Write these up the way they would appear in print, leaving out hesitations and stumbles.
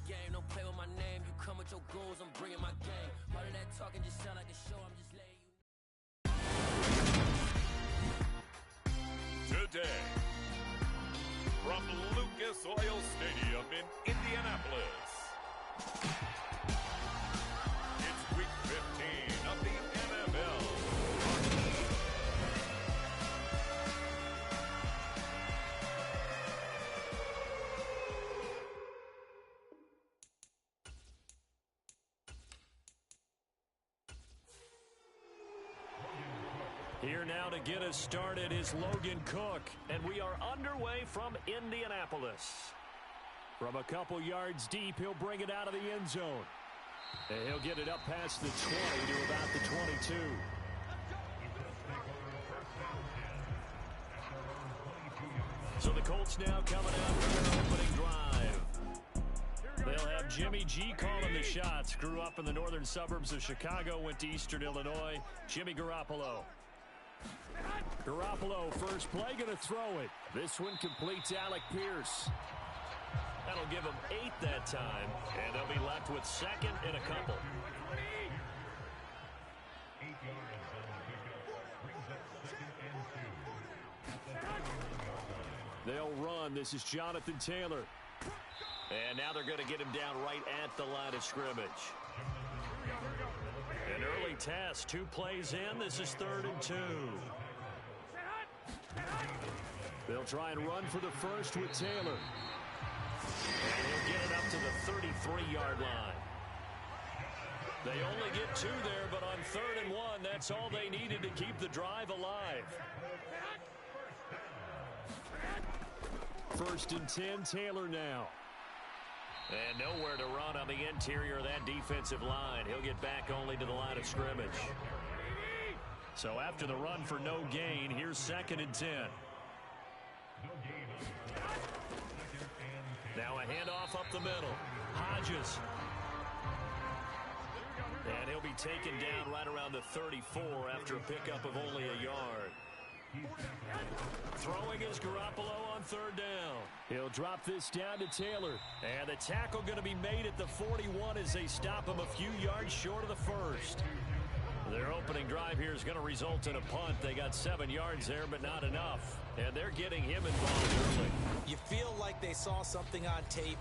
game. Don't play with my name. You come with your goals, I'm bringing my game. All of that talking just sound like a show. I'm just letting you know. Today, from Lucas Oil Stadium in Indianapolis, it's Week 15 of the NFL. Here now to get us started is Logan Cook, and we are underway from Indianapolis. From a couple yards deep, he'll bring it out of the end zone. And he'll get it up past the 20 to about the 22. So the Colts now coming out for their opening drive. They'll have Jimmy G calling the shots. Grew up in the northern suburbs of Chicago, went to Eastern Illinois. Jimmy Garoppolo. Garoppolo, first play, going to throw it. This one completes Alec Pierce. That'll give him 8 that time, and they'll be left with second and a couple. They'll run. This is Jonathan Taylor. And now they're going to get him down right at the line of scrimmage. An early test, 2 plays in. This is 3rd and 2. They'll try and run for the first with Taylor. And he'll get it up to the 33-yard line. They only get 2 there, but on 3rd and 1, that's all they needed to keep the drive alive. 1st and 10, Taylor now. And nowhere to run on the interior of that defensive line. He'll get back only to the line of scrimmage. So after the run for no gain, here's 2nd and 10. Now a handoff up the middle. Hodges. And he'll be taken down right around the 34 after a pickup of only a yard. Throwing is Garoppolo on 3rd down. He'll drop this down to Taylor. And the tackle going to be made at the 41 as they stop him a few yards short of the first. Their opening drive here is going to result in a punt. They got 7 yards there, but not enough. And they're getting him involved early. You feel like they saw something on tape,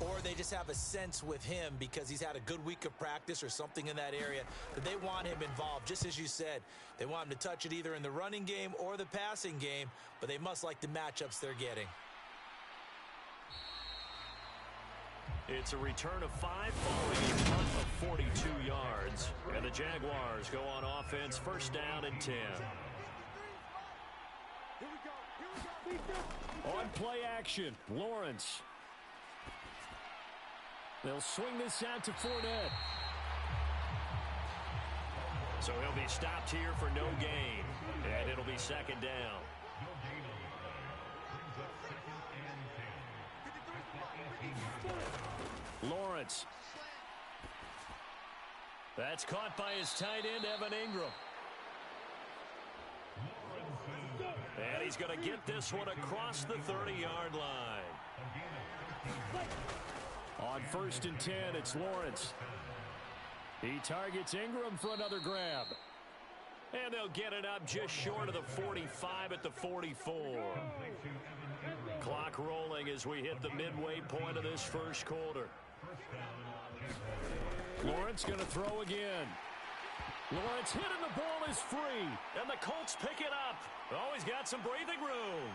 or they just have a sense with him because he's had a good week of practice or something in that area that they want him involved. Just as you said, they want him to touch it either in the running game or the passing game, but they must like the matchups they're getting. It's a return of 5 following a punt of 42 yards. And the Jaguars go on offense, 1st down and 10. On play action, Lawrence. They'll swing this out to Fournette. So he'll be stopped here for no gain. And it'll be 2nd down. Lawrence. That's caught by his tight end, Evan Ingram. And he's going to get this one across the 30-yard line. On 1st and 10, it's Lawrence. He targets Ingram for another grab. And they'll get it up just short of the 45 at the 44. Clock rolling as we hit the midway point of this first quarter. Lawrence going to throw again. Lawrence hit and the ball is free. And the Colts pick it up. Oh, he's got some breathing room.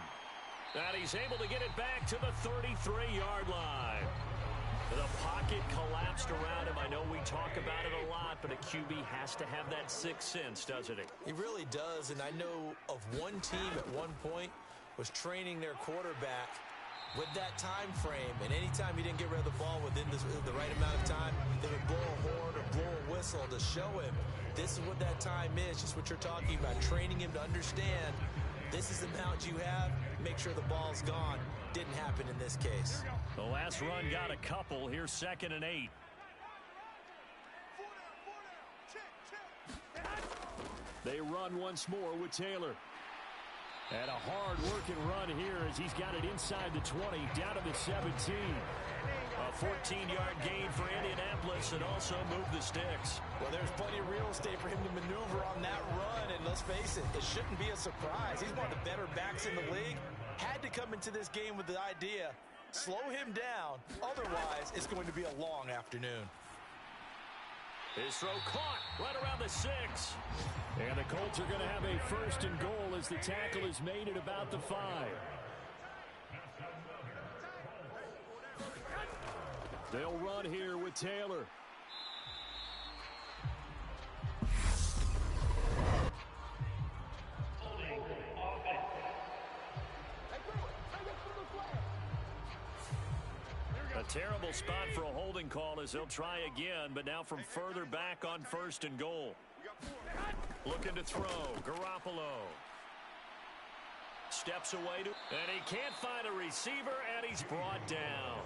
And he's able to get it back to the 33-yard line. The pocket collapsed around him. I know we talk about it a lot, but a QB has to have that sixth sense, doesn't he? He really does, and I know of one team at one point was training their quarterback with that time frame, and anytime he didn't get rid of the ball within the right amount of time, they would blow a horn or blow a whistle to show him this is what that time is, just what you're talking about, training him to understand this is the amount you have, make sure the ball's gone. Didn't happen in this case. The last run got a couple. Here's 2nd and 8. They run once more with Taylor. And a hard-working run here as he's got it inside the 20, down to the 17. A 14-yard gain for Indianapolis and also move the sticks. Well, there's plenty of real estate for him to maneuver on that run, and let's face it, it shouldn't be a surprise. He's one of the better backs in the league. Had to come into this game with the idea, slow him down, otherwise it's going to be a long afternoon. His throw caught right around the 6. And the Colts are going to have a first and goal as the tackle is made at about the 5. They'll run here with Taylor. A terrible spot for a holding call as they'll try again, but now from further back on first and goal. Looking to throw. Garoppolo. Steps away and he can't find a receiver, and he's brought down.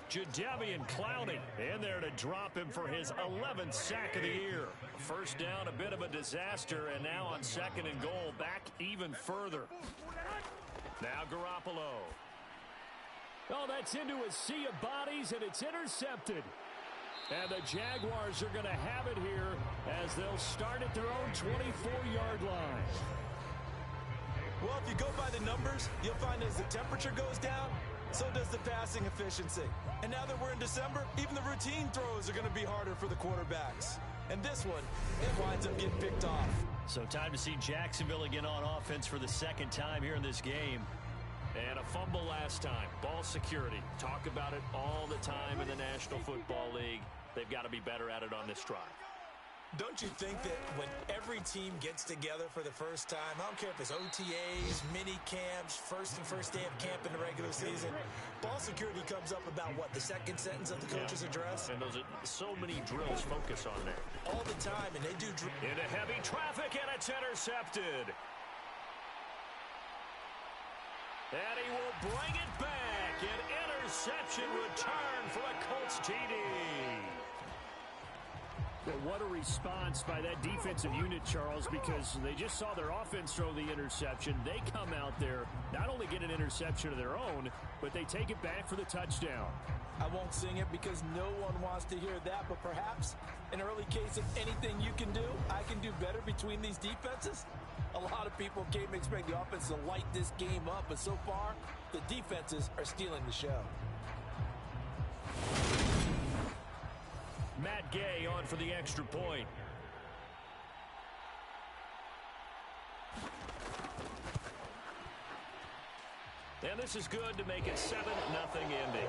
Jadeveon Clowney in there to drop him for his 11th sack of the year. First down, a bit of a disaster, and now on second and goal, back even further. Now Garoppolo. Oh, that's into a sea of bodies, and it's intercepted. And the Jaguars are going to have it here as they'll start at their own 24-yard line. Well, if you go by the numbers, you'll find as the temperature goes down, so does the passing efficiency. And now that we're in December, even the routine throws are going to be harder for the quarterbacks. And this one, it winds up getting picked off. So time to see Jacksonville again on offense for the second time here in this game. And a fumble last time. Ball security. Talk about it all the time in the National Football League. They've got to be better at it on this drive. Don't you think that when every team gets together for the first time, I don't care if it's OTAs, mini camps, first day of camp in the regular season, ball security comes up about what, the second sentence of the coach's address? And those are so many drills focus on that. All the time, and they do into heavy traffic, and it's intercepted. And he will bring it back. An interception return for a Colts TD. Well, what a response by that defensive unit, Charles, because they just saw their offense throw the interception. They come out there, not only get an interception of their own, but they take it back for the touchdown. I won't sing it because no one wants to hear that, but perhaps an early case of anything you can do, I can do better between these defenses. A lot of people came to expect the offense to light this game up, but so far, the defenses are stealing the show. Matt Gay on for the extra point. And this is good to make it 7-0 Indy.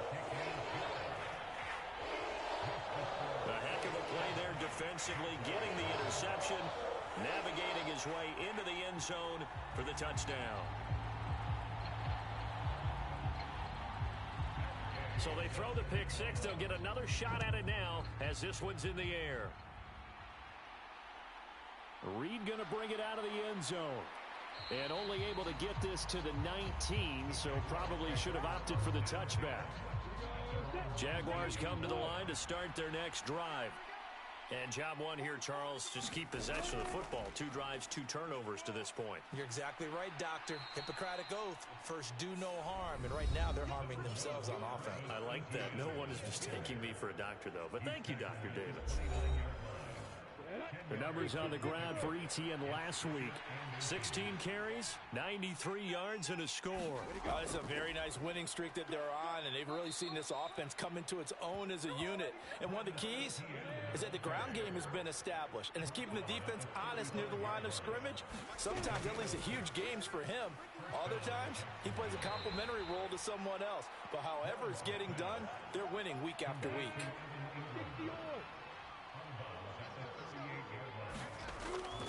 A heck of a play there defensively, getting the interception, navigating his way into the end zone for the touchdown. So they throw the pick six. They'll get another shot at it now as this one's in the air. Reed going to bring it out of the end zone. And only able to get this to the 19, so probably should have opted for the touchback. Jaguars come to the line to start their next drive. And job one here, Charles, just keep possession of the football. 2 drives, 2 turnovers to this point. You're exactly right, Doctor. Hippocratic oath. First, do no harm. And right now, they're harming themselves on offense. I like that. No one is mistaking me for a doctor, though. But thank you, Dr. Davis. The numbers on the ground for ETN last week. 16 carries, 93 yards, and a score. Oh, it's a very nice winning streak that they're on, and they've really seen this offense come into its own as a unit. And one of the keys is that the ground game has been established, and it's keeping the defense honest near the line of scrimmage. Sometimes that leads to huge games for him. Other times, he plays a complementary role to someone else. But however it's getting done, they're winning week after week.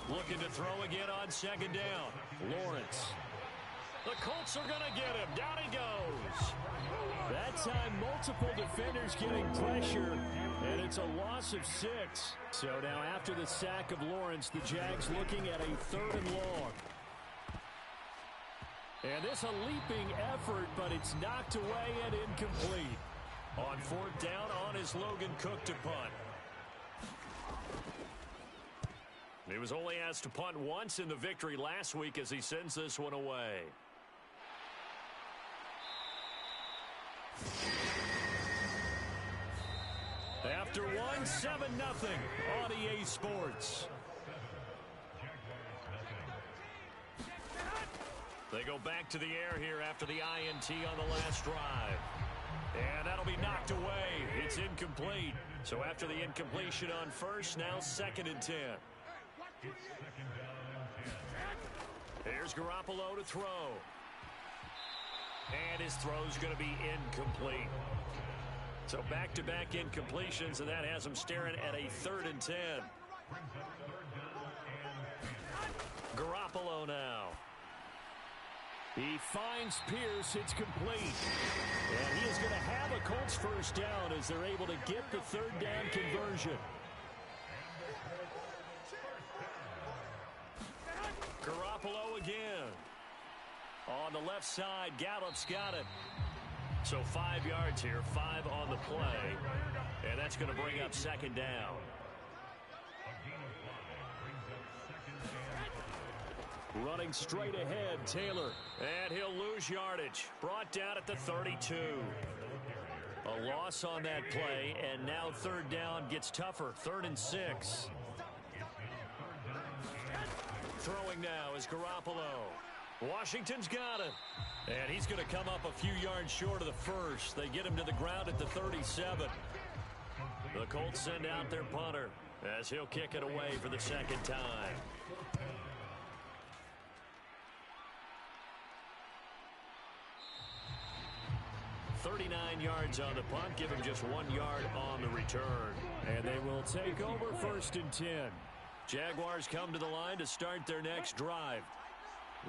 Looking to throw again on second down. Lawrence. The Colts are going to get him. Down he goes. That time, multiple defenders getting pressure, and it's a loss of 6. So now after the sack of Lawrence, the Jags looking at a 3rd and long. And this a leaping effort, but it's knocked away and incomplete. On 4th down, on is Logan Cook to punt. He was only asked to punt once in the victory last week as he sends this one away. after one, 7-0 on EA Sports. They go back to the air here after the INT on the last drive. And that'll be knocked away. It's incomplete. So after the incompletion on first, now 2nd and 10. Here's Garoppolo to throw. And his throw's going to be incomplete. So back-to-back incompletions, and that has him staring at a 3rd and 10. Garoppolo now. He finds Pierce. It's complete. And he is going to have a Colts first down as they're able to get the 3rd down conversion. Garoppolo again. On the left side, Gallup's got it. So 5 yards here, 5 on the play. And that's going to bring up 2nd down. Running straight ahead, Taylor. And he'll lose yardage. Brought down at the 32. A loss on that play, and now 3rd down gets tougher. 3rd and 6. Throwing now is Garoppolo. Washington's got it. And he's going to come up a few yards short of the first. They get him to the ground at the 37. The Colts send out their punter as he'll kick it away for the 2nd time. 39 yards on the punt, give him just 1 yard on the return. And they will take over 1st and 10. Jaguars come to the line to start their next drive.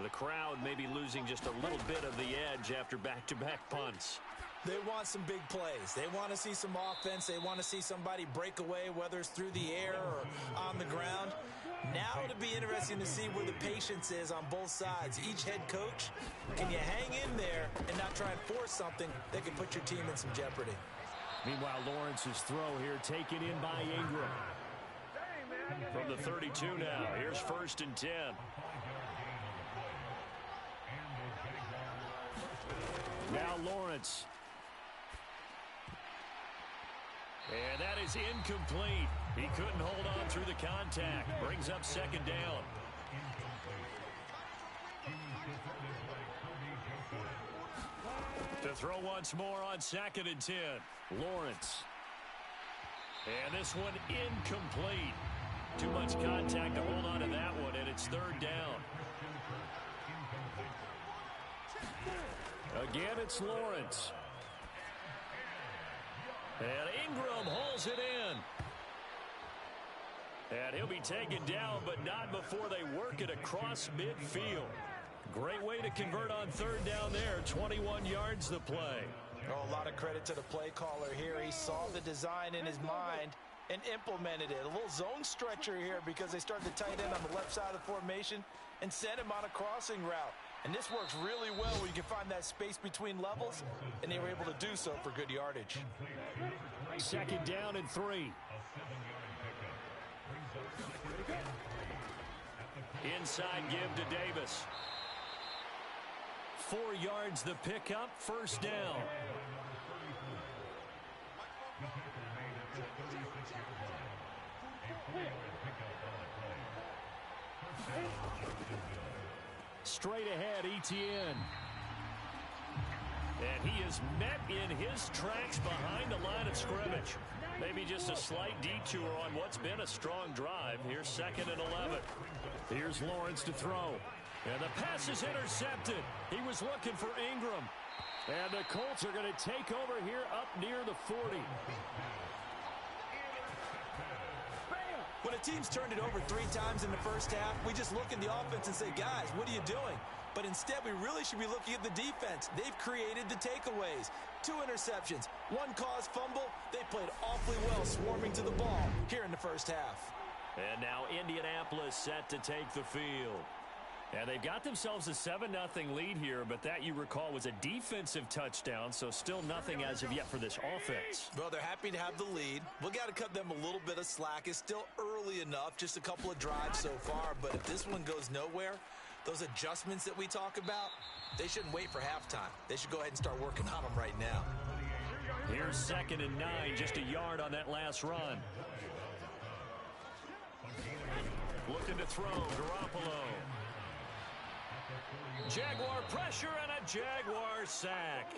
The crowd may be losing just a little bit of the edge after back-to-back punts. They want some big plays. They want to see some offense. They want to see somebody break away, whether it's through the air or on the ground. Now it'll be interesting to see where the patience is on both sides. Each head coach, can you hang in there and not try and force something that can put your team in some jeopardy? Meanwhile, Lawrence's throw here taken in by Ingram. From the 32 now, here's 1st and 10. Now Lawrence. And that is incomplete. He couldn't hold on through the contact. Brings up 2nd down. To throw once more on 2nd and 10. Lawrence. And this one incomplete. Too much contact to hold on to that one, and it's 3rd down. Again, it's Lawrence. And Ingram hauls it in. And he'll be taken down, but not before they work it across midfield. Great way to convert on 3rd down there. 21 yards the play. Oh, a lot of credit to the play caller here. He saw the design in his mind and implemented it. A little zone stretcher here because they started the tight end on the left side of the formation and sent him on a crossing route. And this works really well where you can find that space between levels, and they were able to do so for good yardage. 2nd down and 3. Inside give to Davis. 4 yards the pickup, 1st down. Straight ahead, Etienne. And he is met in his tracks behind the line of scrimmage. Maybe just a slight detour on what's been a strong drive. Here's 2nd and 11. Here's Lawrence to throw. And the pass is intercepted. He was looking for Ingram. And the Colts are going to take over here up near the 40. When a team's turned it over 3 times in the first half, we just look in the offense and say, guys, what are you doing? But instead, we really should be looking at the defense. They've created the takeaways. 2 interceptions, 1 caused fumble. They played awfully well swarming to the ball here in the first half. And now Indianapolis set to take the field. And they've got themselves a 7-0 lead here, but that, you recall, was a defensive touchdown, so still nothing as of yet for this offense. Well, they're happy to have the lead. We've got to cut them a little bit of slack. It's still early enough, just a couple of drives so far, but if this one goes nowhere, those adjustments that we talk about, they shouldn't wait for halftime. They should go ahead and start working on them right now. Here's 2nd and 9, just a yard on that last run. Looking to throw, Garoppolo. Jaguar pressure and a Jaguar sack.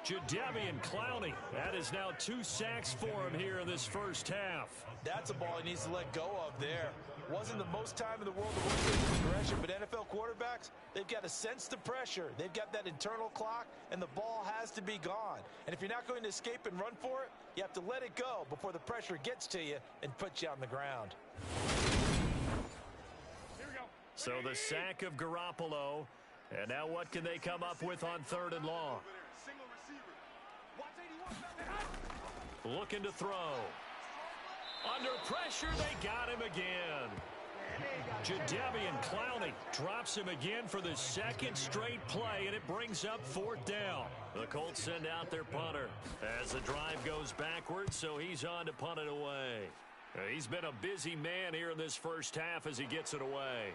Jadeveon Clowney. That is now 2 sacks for him here in this first half. That's a ball he needs to let go of there. Wasn't the most time in the world to work with progression, but NFL quarterbacks, they've got to sense the pressure. They've got that internal clock, and the ball has to be gone. And if you're not going to escape and run for it, you have to let it go before the pressure gets to you and puts you on the ground. So the sack of Garoppolo, and now what can they come up with on 3rd and long? Looking to throw. Under pressure, they got him again. Jadeveon Clowney drops him again for the 2nd straight play, and it brings up 4th down. The Colts send out their punter as the drive goes backwards, so he's on to punt it away. He's been a busy man here in this first half as he gets it away.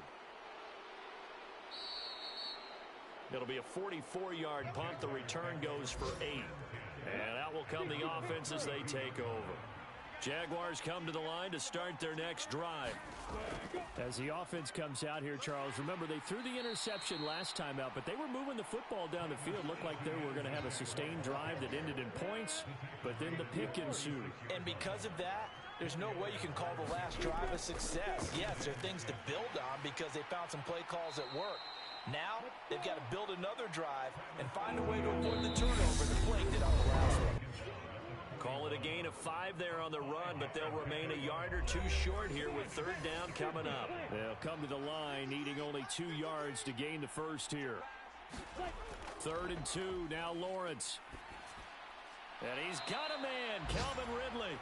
It'll be a 44-yard punt. The return goes for 8. And out will come the offense as they take over. Jaguars come to the line to start their next drive. As the offense comes out here, Charles, remember they threw the interception last time out, but they were moving the football down the field. Looked like they were going to have a sustained drive that ended in points, but then the pick ensued. And because of that, there's no way you can call the last drive a success. Yes, there are things to build on because they found some play calls that work. Now, they've got to build another drive and find a way to avoid the turnover that plagued it on the last one. Call it a gain of 5 there on the run, but they'll remain a yard or 2 short here with 3rd down coming up. They'll come to the line needing only 2 yards to gain the first here. 3rd and 2, now Lawrence. And he's got a man, Calvin Ridley.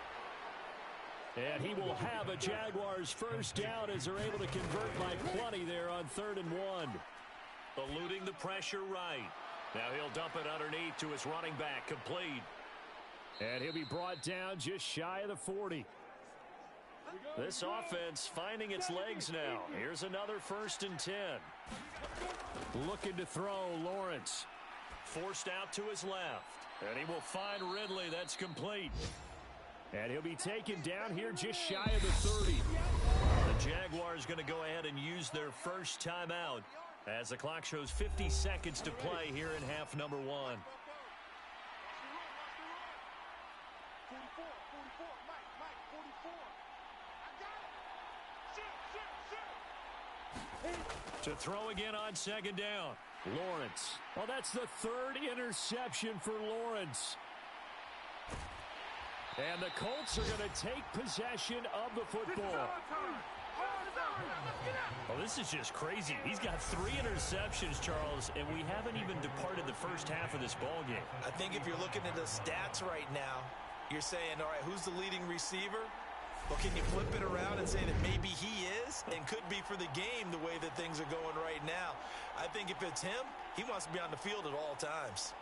And he will have a Jaguars first down as they're able to convert by plenty there on 3rd and 1. Eluding the pressure right. Now he'll dump it underneath to his running back, complete. And he'll be brought down just shy of the 40. This offense finding its legs now. Here's another 1st and 10. Looking to throw, Lawrence. Forced out to his left. And he will find Ridley. That's complete. And he'll be taken down here just shy of the 30. The Jaguars going to go ahead and use their first timeout as the clock shows 50 seconds to play here in half number 1. To throw again on 2nd down. Lawrence. Well, that's the 3rd interception for Lawrence. And the Colts are going to take possession of the football. Well, this is just crazy. He's got 3 interceptions, Charles, and we haven't even departed the first half of this ball game. I think if you're looking at the stats right now, you're saying, all right, who's the leading receiver? Well, can you flip it around and say that maybe he is and could be for the game the way that things are going right now? I think if it's him, he wants to be on the field at all times.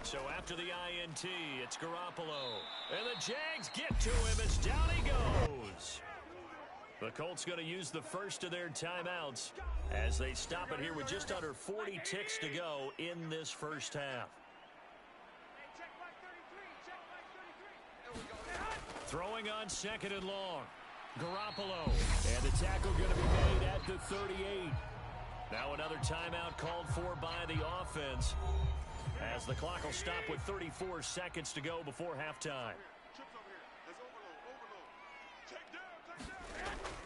So after the INT, it's Garoppolo. And the Jags get to him as down he goes. The Colts going to use the first of their timeouts as they stop it here with just under 40 ticks to go in this first half. Throwing on second and long. Garoppolo. And the tackle going to be made at the 38. Now another timeout called for by the offense, as the clock will stop with 34 seconds to go before halftime.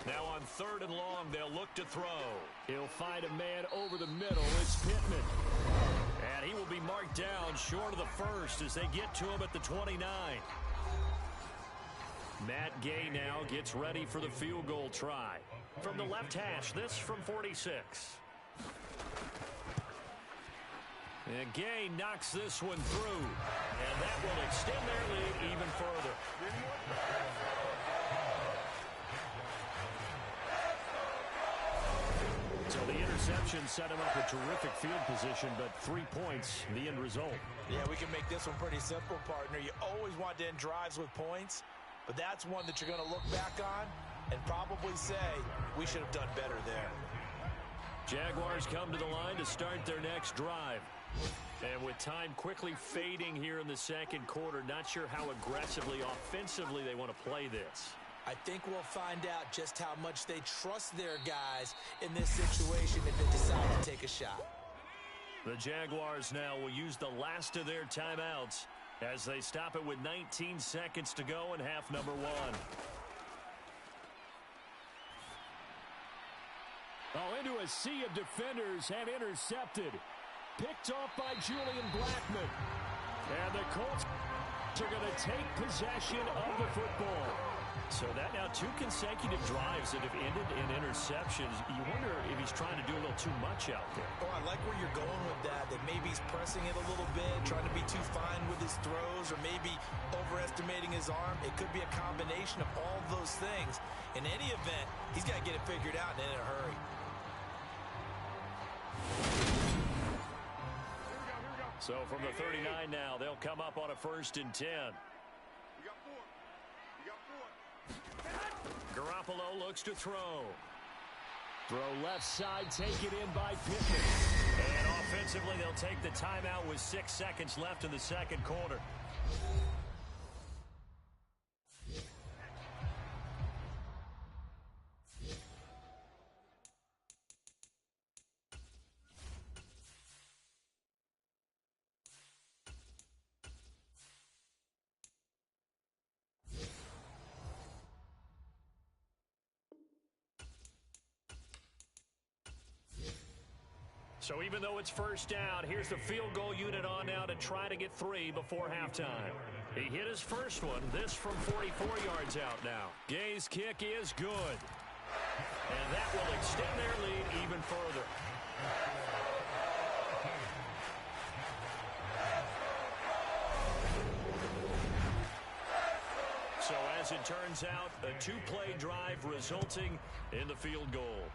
Now on third and long, they'll look to throw. He'll find a man over the middle. It's Pittman. And he will be marked down short of the first as they get to him at the 29. Matt Gay now gets ready for the field goal try. From the left hash, this from 46. And Gay knocks this one through. And that will extend their lead even further. So the interception set him up a terrific field position, but 3 points, the end result. Yeah, we can make this one pretty simple, partner. You always want to end drives with points, but that's one that you're going to look back on and probably say, we should have done better there. Jaguars come to the line to start their next drive. And with time quickly fading here in the second quarter, not sure how aggressively, offensively they want to play this. I think we'll find out just how much they trust their guys in this situation if they decide to take a shot. The Jaguars now will use the last of their timeouts as they stop it with 19 seconds to go in half number one. Oh, into a sea of defenders and intercepted. Picked off by Julian Blackman. And the Colts are going to take possession of the football. So that now 2 consecutive drives that have ended in interceptions. You wonder if he's trying to do a little too much out there. Oh, I like where you're going with that maybe he's pressing it a little bit, trying to be too fine with his throws, or maybe overestimating his arm. It could be a combination of all those things. In any event, he's got to get it figured out and in a hurry. So from the 39 now, they'll come up on a 1st and 10. Garoppolo looks to throw. Throw left side, take it in by Pittman. And offensively, they'll take the timeout with 6 seconds left in the second quarter. So even though it's first down, here's the field goal unit on now to try to get 3 before halftime. He hit his first one, this from 44 yards out now. Gay's kick is good. And that will extend their lead even further. So as it turns out, a 2-play drive resulting in the field goal.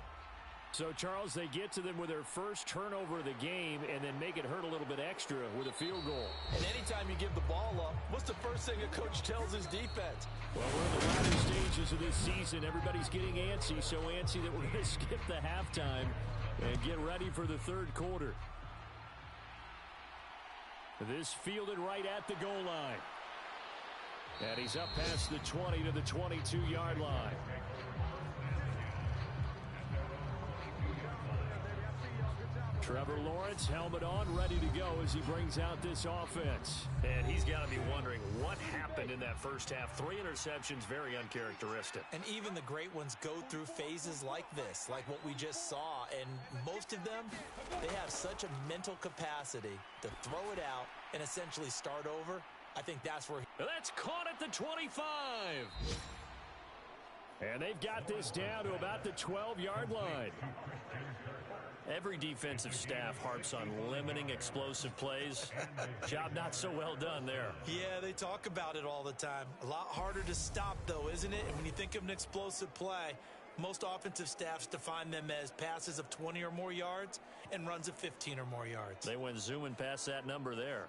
So, Charles, they get to them with their first turnover of the game and then make it hurt a little bit extra with a field goal. And anytime you give the ball up, what's the first thing a coach tells his defense? Well, we're in the latter stages of this season. Everybody's getting antsy, so antsy that we're going to skip the halftime and get ready for the third quarter. This fielded right at the goal line. And he's up past the 20 to the 22-yard line. Trevor Lawrence, helmet on, ready to go as he brings out this offense. And he's got to be wondering what happened in that first half. 3 interceptions, very uncharacteristic. And even the great ones go through phases like this, like what we just saw. And most of them, they have such a mental capacity to throw it out and essentially start over. I think that's where That's caught at the 25. And they've got this down to about the 12-yard line. Every defensive staff harps on limiting explosive plays. Job not so well done there. Yeah, they talk about it all the time. A lot harder to stop, though, isn't it? And when you think of an explosive play, most offensive staffs define them as passes of 20 or more yards and runs of 15 or more yards. They went zooming past that number there.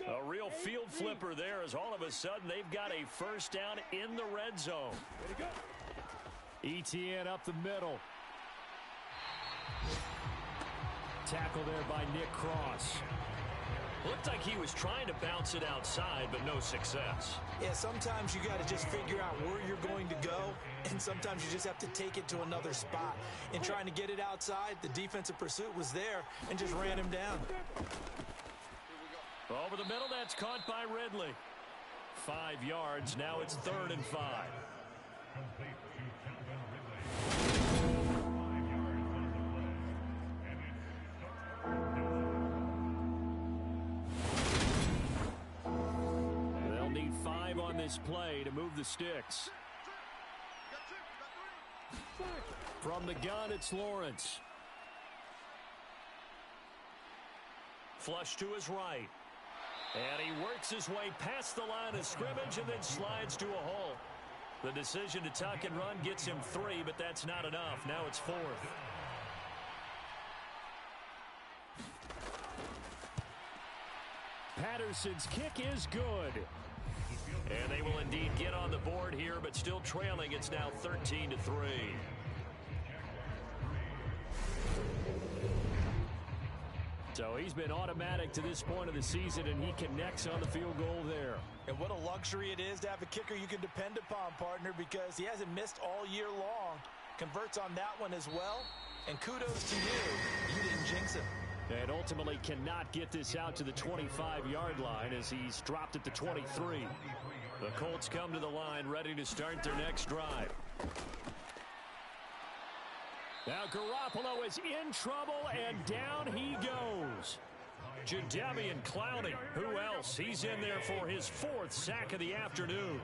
A real field flipper there as all of a sudden they've got a first down in the red zone. Way to go. ETN up the middle. Tackle there by Nick Cross. Looked like he was trying to bounce it outside, but no success. Yeah, sometimes you got to just figure out where you're going to go, and sometimes you just have to take it to another spot. In trying to get it outside, the defensive pursuit was there and just ran him down. Over the middle, that's caught by Ridley. 5 yards, now it's 3rd and 5. They'll need 5 on this play to move the sticks. From the gun, it's Lawrence. Flush to his right. And he works his way past the line of scrimmage and then slides to a hole. The decision to tuck and run gets him 3, but that's not enough. Now it's 4th. Patterson's kick is good. And they will indeed get on the board here, but still trailing. It's now 13-3. So he's been automatic to this point of the season, and he connects on the field goal there. And what a luxury it is to have a kicker you can depend upon, partner, because he hasn't missed all year long. Converts on that one as well. And kudos to you. You didn't jinx him. And ultimately cannot get this out to the 25-yard line as he's dropped at the 23. The Colts come to the line ready to start their next drive. Now Garoppolo is in trouble, and down he goes. Jadeveon Clowney. Who else? He's in there for his 4th sack of the afternoon.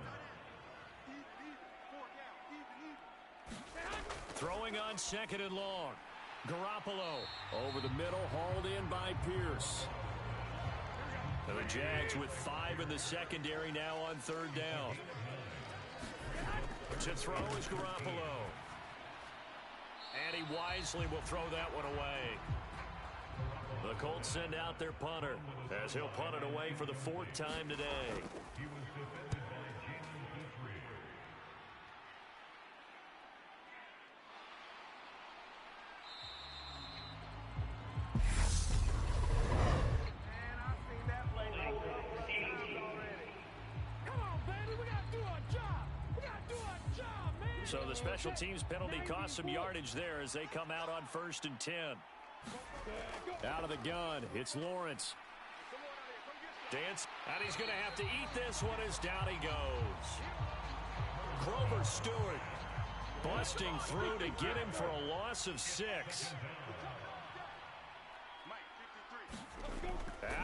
Throwing on 2nd and long. Garoppolo over the middle, hauled in by Pierce. And the Jags with 5 in the secondary now on 3rd down. To throw is Garoppolo. And he wisely will throw that one away. The Colts send out their punter as he'll punt it away for the 4th time today. So the special teams penalty cost some yardage there as they come out on 1st and 10. Out of the gun, it's Lawrence. Dance, and he's going to have to eat this one as down he goes. Grover Stewart busting through to get him for a loss of 6.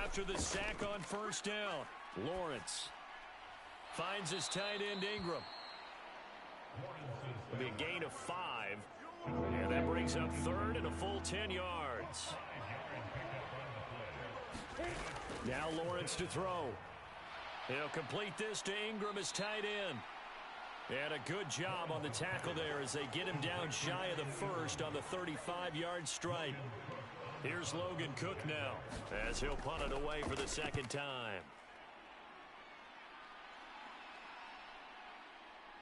After the sack on 1st down, Lawrence finds his tight end Ingram. It'll be a gain of 5. And that brings up 3rd and a full 10 yards. Now Lawrence to throw. He'll complete this to Ingram as tight end. And a good job on the tackle there as they get him down shy of the 1st on the 35-yard strike. Here's Logan Cook now as he'll punt it away for the 2nd time.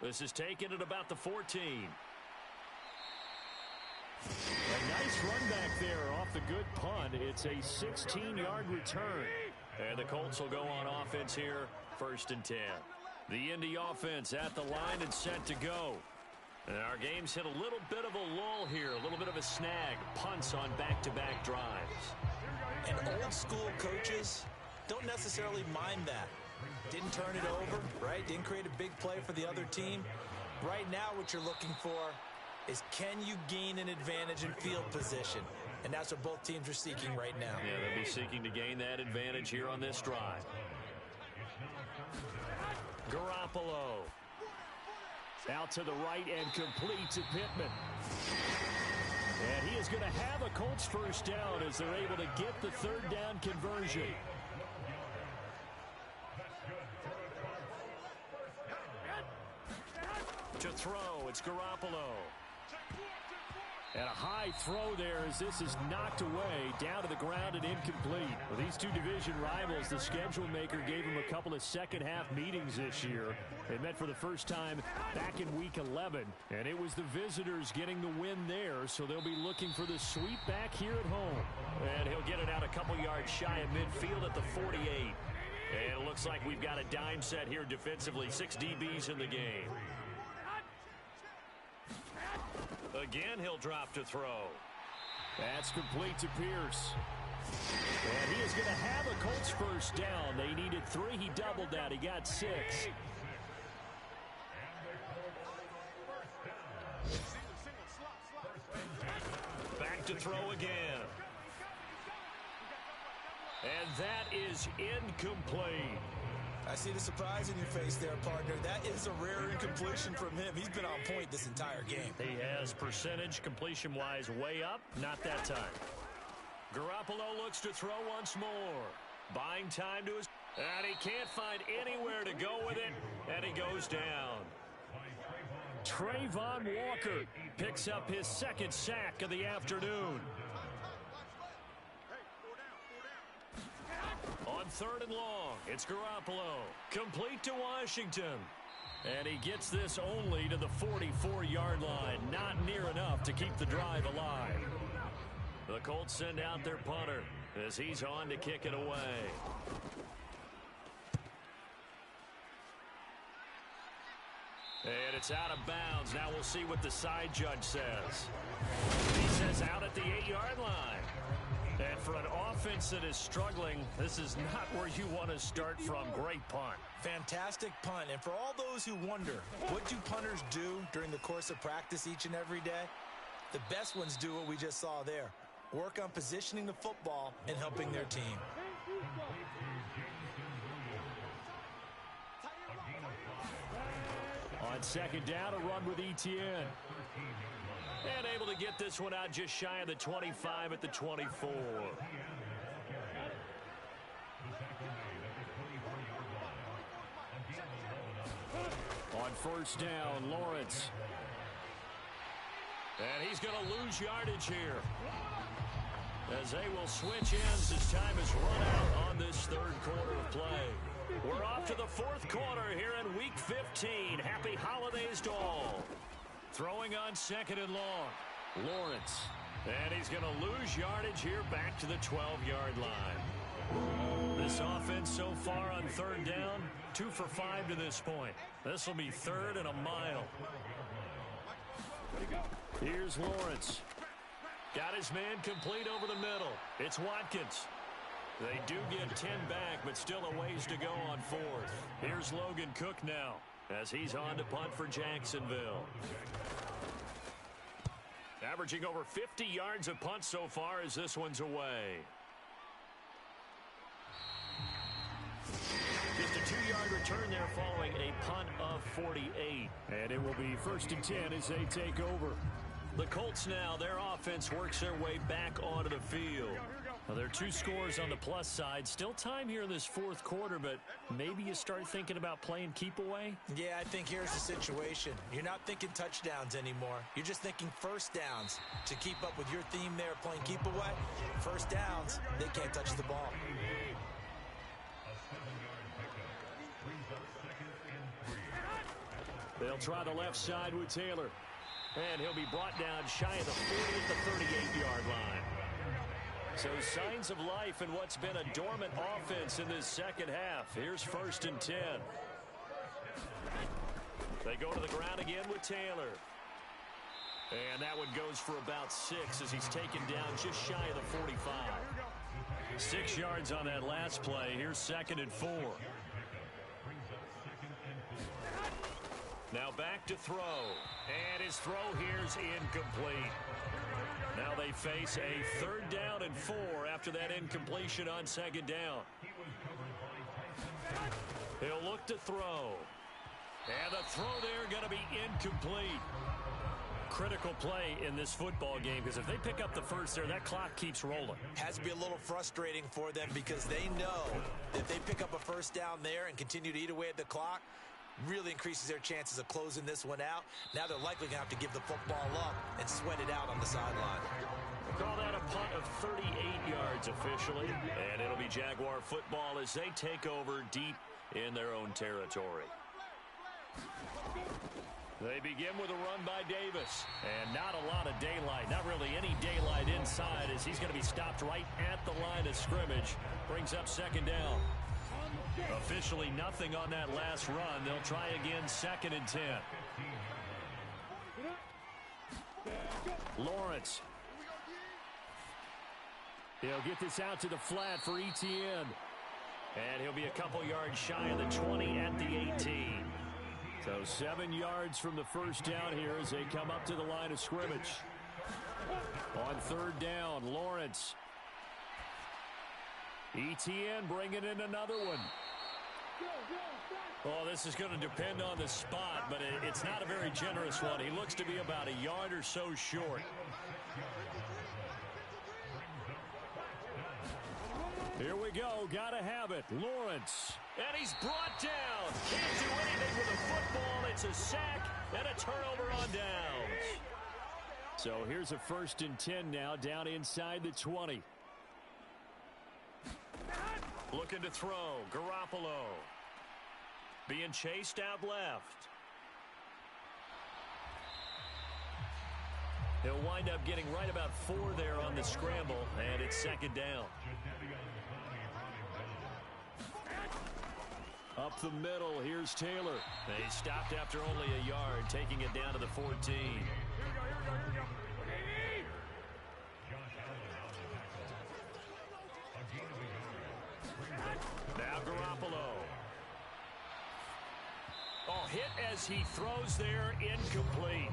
This is taken at about the 14. A nice run back there off the good punt. It's a 16-yard return. And the Colts will go on offense here, 1st and 10. The Indy offense at the line and set to go. And our game's hit a little bit of a lull here, a little bit of a snag. Punts on back-to-back drives. And old-school coaches don't necessarily mind that. Didn't turn it over, right? Didn't create a big play for the other team. Right now what you're looking for is can you gain an advantage in field position? And that's what both teams are seeking right now. Yeah, they'll be seeking to gain that advantage here on this drive. Garoppolo. Out to the right and complete to Pittman. And he is going to have a Colts 1st down as they're able to get the 3rd down conversion. To throw, it's Garoppolo. And a high throw there as this is knocked away, down to the ground and incomplete. Well, these two division rivals, the schedule maker gave them a couple of second-half meetings this year. They met for the first time back in Week 11, and it was the visitors getting the win there, so they'll be looking for the sweep back here at home. And he'll get it out a couple yards shy of midfield at the 48. And it looks like we've got a dime set here defensively. 6 DBs in the game. Again, he'll drop to throw. That's complete to Pierce. And he is going to have a Colts first down. They needed 3. He doubled that. He got 6. Back to throw again. And that is incomplete. I see the surprise in your face there, partner. That is a rare incompletion from him. He's been on point this entire game. He has percentage completion-wise way up. Not that time. Garoppolo looks to throw once more. Buying time to his... And he can't find anywhere to go with it. And he goes down. Trayvon Walker picks up his second sack of the afternoon. On 3rd and long, it's Garoppolo. Complete to Washington. And he gets this only to the 44-yard line. Not near enough to keep the drive alive. The Colts send out their punter as he's on to kick it away. And it's out of bounds. Now we'll see what the side judge says. He says out at the 8-yard line. And for an offense that is struggling, this is not where you want to start from. Great punt. Fantastic punt. And for all those who wonder, what do punters do during the course of practice each and every day? The best ones do what we just saw there. Work on positioning the football and helping their team. On 2nd down, a run with Etienne. And able to get this one out just shy of the 25 at the 24. On 1st down, Lawrence. And he's going to lose yardage here, as they will switch ends as time is run out on this 3rd quarter of play. We're off to the 4th quarter here in Week 15. Happy holidays to all. Throwing on 2nd and long. Lawrence. And he's going to lose yardage here back to the 12-yard line. This offense so far on 3rd down, 2 for 5 to this point. This will be 3rd and a mile. Here's Lawrence. Got his man complete over the middle. It's Watkins. They do get 10 back, but still a ways to go on 4th. Here's Logan Cook now, as he's on to punt for Jacksonville. Averaging over 50 yards of punt so far as this one's away. Just a 2-yard return there following a punt of 48. And it will be 1st and 10 as they take over. The Colts now, their offense works their way back onto the field. Well, there are 2 scores on the plus side. Still time here in this 4th quarter, but maybe you start thinking about playing keep away? Yeah, I think here's the situation. You're not thinking touchdowns anymore. You're just thinking first downs. To keep up with your theme there, playing keep away, first downs, they can't touch the ball. They'll try the left side with Taylor. And he'll be brought down shy of the 40 at the 38-yard line. So signs of life in what's been a dormant offense in this 2nd half. Here's 1st and 10. They go to the ground again with Taylor. And that one goes for about 6 as he's taken down just shy of the 45. 6 yards on that last play. Here's 2nd and 4. Now back to throw. And his throw here's incomplete. Now they face a 3rd down and 4 after that incompletion on 2nd down. He'll look to throw. And the throw there going to be incomplete. Critical play in this football game, because if they pick up the first there, that clock keeps rolling. Has to be a little frustrating for them because they know that if they pick up a first down there and continue to eat away at the clock, really increases their chances of closing this one out. Now they're likely going to have to give the football up and sweat it out on the sideline. Call that a punt of 38 yards officially, and it'll be Jaguar football as they take over deep in their own territory. They begin with a run by Davis, and not a lot of daylight, not really any daylight inside as he's going to be stopped right at the line of scrimmage. Brings up second down. Officially nothing on that last run. They'll try again, 2nd and 10. Lawrence. He'll get this out to the flat for Etienne. And he'll be a couple yards shy of the 20 at the 18. So 7 yards from the first down here as they come up to the line of scrimmage. On 3rd down, Lawrence. Etienne bringing in another one. Oh, this is going to depend on the spot, but it's not a very generous one. He looks to be about a yard or so short. Here we go. Got to have it. Lawrence. And he's brought down. Can't do anything with a football. It's a sack and a turnover on downs. So here's a 1st and 10 now, down inside the 20. Looking to throw. Garoppolo. Being chased out left. He'll wind up getting right about 4 there on the scramble, and it's 2nd down. Up the middle, here's Taylor. They stopped after only a yard, taking it down to the 14. Now Garoppolo. Oh, hit as he throws there, incomplete.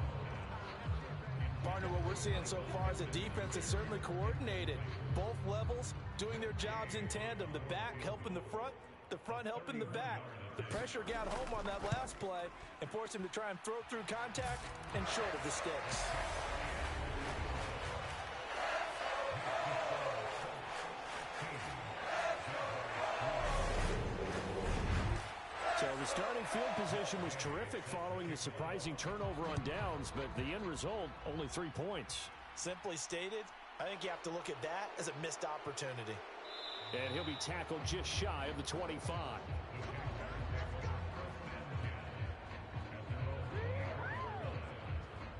Partner, what we're seeing so far is the defense is certainly coordinated. Both levels doing their jobs in tandem. The back helping the front helping the back. The pressure got home on that last play and forced him to try and throw through contact and short of the sticks. So the starting field position was terrific following the surprising turnover on downs, but the end result, only 3 points. Simply stated, I think you have to look at that as a missed opportunity. And he'll be tackled just shy of the 25.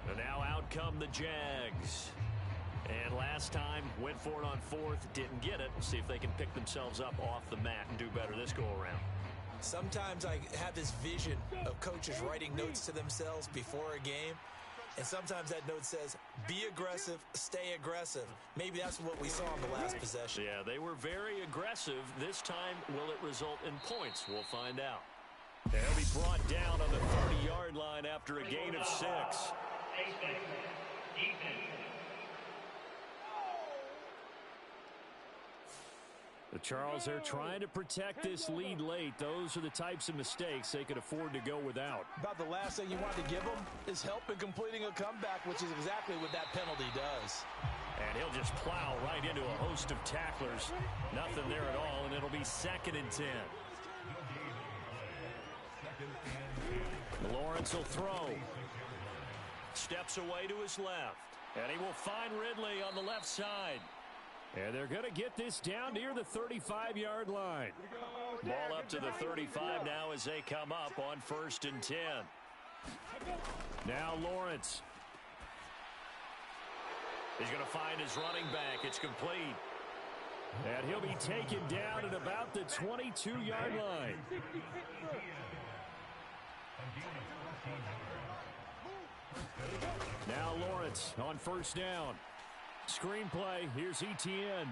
And now out come the Jags. And last time, went for it on 4th, didn't get it. See if they can pick themselves up off the mat and do better this go-around. Sometimes I have this vision of coaches writing notes to themselves before a game. And sometimes that note says, be aggressive, stay aggressive. Maybe that's what we saw in the last possession. Yeah, they were very aggressive. This time, will it result in points? We'll find out. They'll be brought down on the 30-yard line after a gain of 6. The Charles, they're trying to protect this lead late. Those are the types of mistakes they could afford to go without. About the last thing you want to give them is help in completing a comeback, which is exactly what that penalty does. And he'll just plow right into a host of tacklers. Nothing there at all, and it'll be 2nd and 10. Lawrence will throw. Steps away to his left. And he will find Ridley on the left side. And they're going to get this down near the 35-yard line. Ball up to the 35 now as they come up on 1st and 10. Now Lawrence. He's going to find his running back. It's complete. And he'll be taken down at about the 22-yard line. Now Lawrence on 1st down. Screen play, here's Etienne.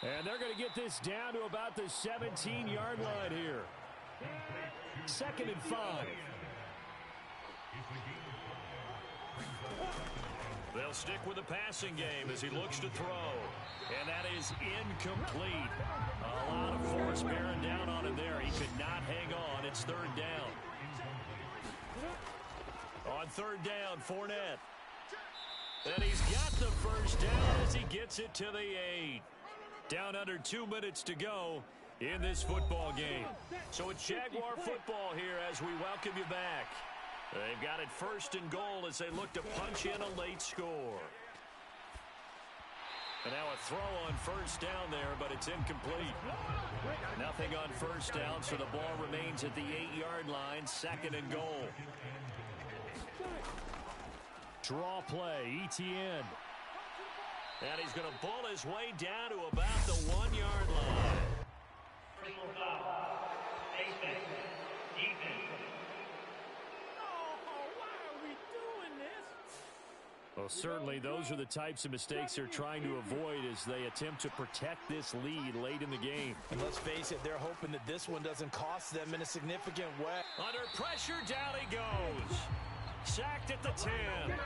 And they're going to get this down to about the 17-yard line here. 2nd and 5. They'll stick with the passing game as he looks to throw. And that is incomplete. A lot of force bearing down on him there. He could not hang on. It's 3rd down. On 3rd down, Fournette. And he's got the first down as he gets it to the 8. Down under 2 minutes to go. in this football game. So it's Jaguar football here as we welcome you back. They've got it 1st and goal as they look to punch in a late score. And now a throw on 1st down there, but it's incomplete. Nothing on 1st down, so the ball remains at the 8-yard line, 2nd and goal. Draw play, Etienne. And he's going to bull his way down to about the 1-yard line. Well, certainly those are the types of mistakes they're trying to avoid as they attempt to protect this lead late in the game. And let's face it, they're hoping that this one doesn't cost them in a significant way. Under pressure, down he goes. Sacked at the 10. Now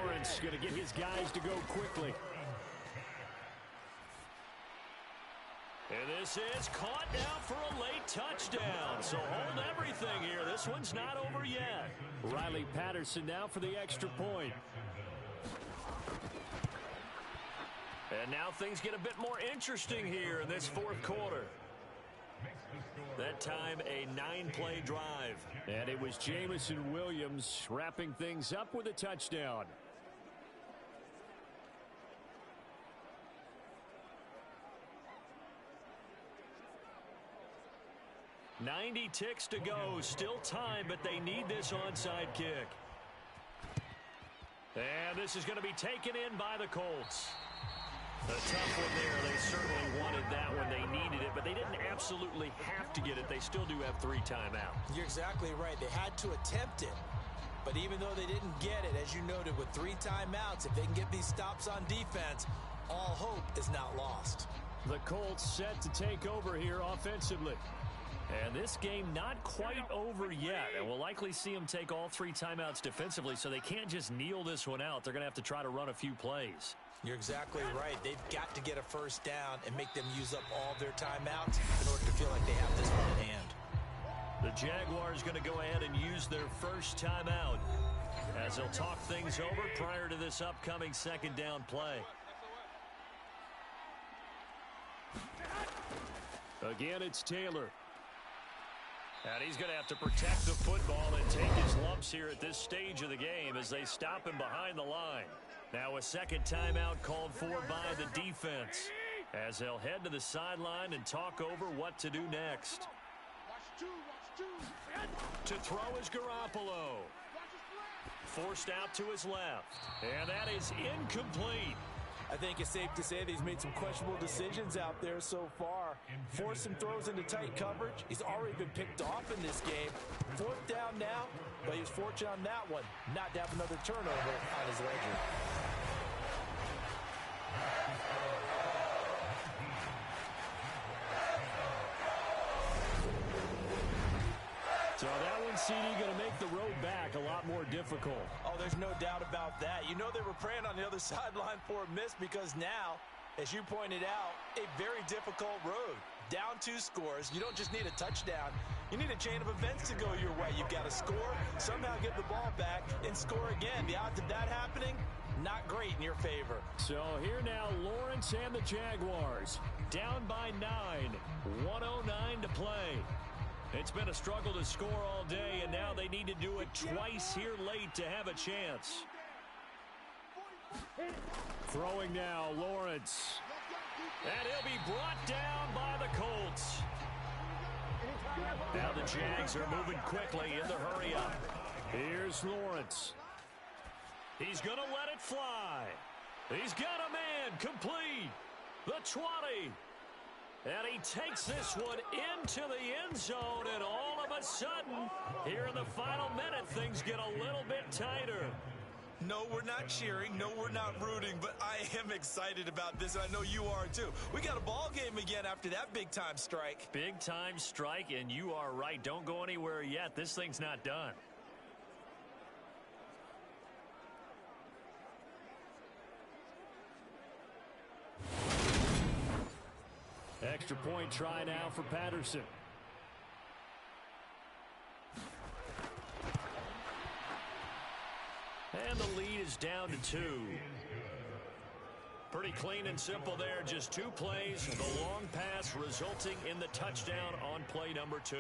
Lawrence going to get his guys to go quickly. And this is caught now for a late touchdown. So hold everything here. This one's not over yet. Riley Patterson now for the extra point. And now things get a bit more interesting here in this 4th quarter. That time a 9-play drive. And it was Jamison Williams wrapping things up with a touchdown. 90 ticks to go. Still time, but they need this onside kick. And this is going to be taken in by the Colts. A tough one there. They certainly wanted that one. They needed it, but they didn't absolutely have to get it. They still do have 3 timeouts. You're exactly right. They had to attempt it. But even though they didn't get it, as you noted, with 3 timeouts, if they can get these stops on defense, all hope is not lost. The Colts set to take over here offensively. And this game not quite over yet. And we'll likely see them take all 3 timeouts defensively, so they can't just kneel this one out. They're going to have to try to run a few plays. You're exactly right. They've got to get a 1st down and make them use up all their timeouts in order to feel like they have this one in hand. The Jaguars going to go ahead and use their 1st timeout as they'll talk things over prior to this upcoming 2nd down play. Again, it's Taylor. And he's going to have to protect the football and take his lumps here at this stage of the game as they stop him behind the line. Now a 2nd timeout called for by the defense as they'll head to the sideline and talk over what to do next. To throw is Garoppolo. Forced out to his left. And that is incomplete. I think it's safe to say that he's made some questionable decisions out there so far. Forced some throws into tight coverage. He's already been picked off in this game. 4th down now, but he was fortunate on that one not to have another turnover on his ledger. So that one, CD, going to make the road back a lot more difficult. Oh, there's no doubt about that. You know they were praying on the other sideline for a miss because now, as you pointed out, a very difficult road. Down 2 scores. You don't just need a touchdown. You need a chain of events to go your way. You've got to score, somehow get the ball back, and score again. The odds of that happening, not great in your favor. So here now, Lawrence and the Jaguars. Down by 9. 1:09 to play. It's been a struggle to score all day, and now they need to do it twice here late to have a chance. Throwing now, Lawrence. And he'll be brought down by the Colts. Now the Jags are moving quickly in the hurry up. Here's Lawrence. He's going to let it fly. He's got a man complete. The 20. And he takes this one into the end zone, and all of a sudden, here in the final minute, things get a little bit tighter. No, we're not cheering. No, we're not rooting, but I am excited about this, and I know you are too. We got a ball game again after that big-time strike. Big-time strike, and you are right. Don't go anywhere yet. This thing's not done. Extra point try now for Patterson. And the lead is down to 2. Pretty clean and simple there. Just 2 plays. The long pass resulting in the touchdown on play number 2.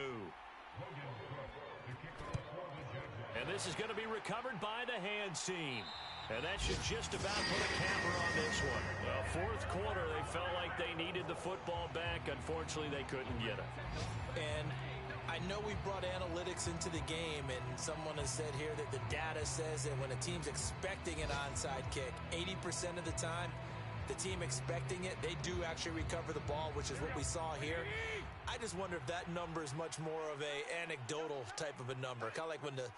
And this is going to be recovered by the hands team. And that should just about put a capper on this one. Well, fourth quarter, they felt like they needed the football back. Unfortunately, they couldn't get it. And I know we brought analytics into the game, and someone has said here that the data says that when a team's expecting an onside kick, 80% of the time, the team expecting it, they do actually recover the ball, which is what we saw here. I just wonder if that number is much more of a anecdotal type of a number. Kind of like when the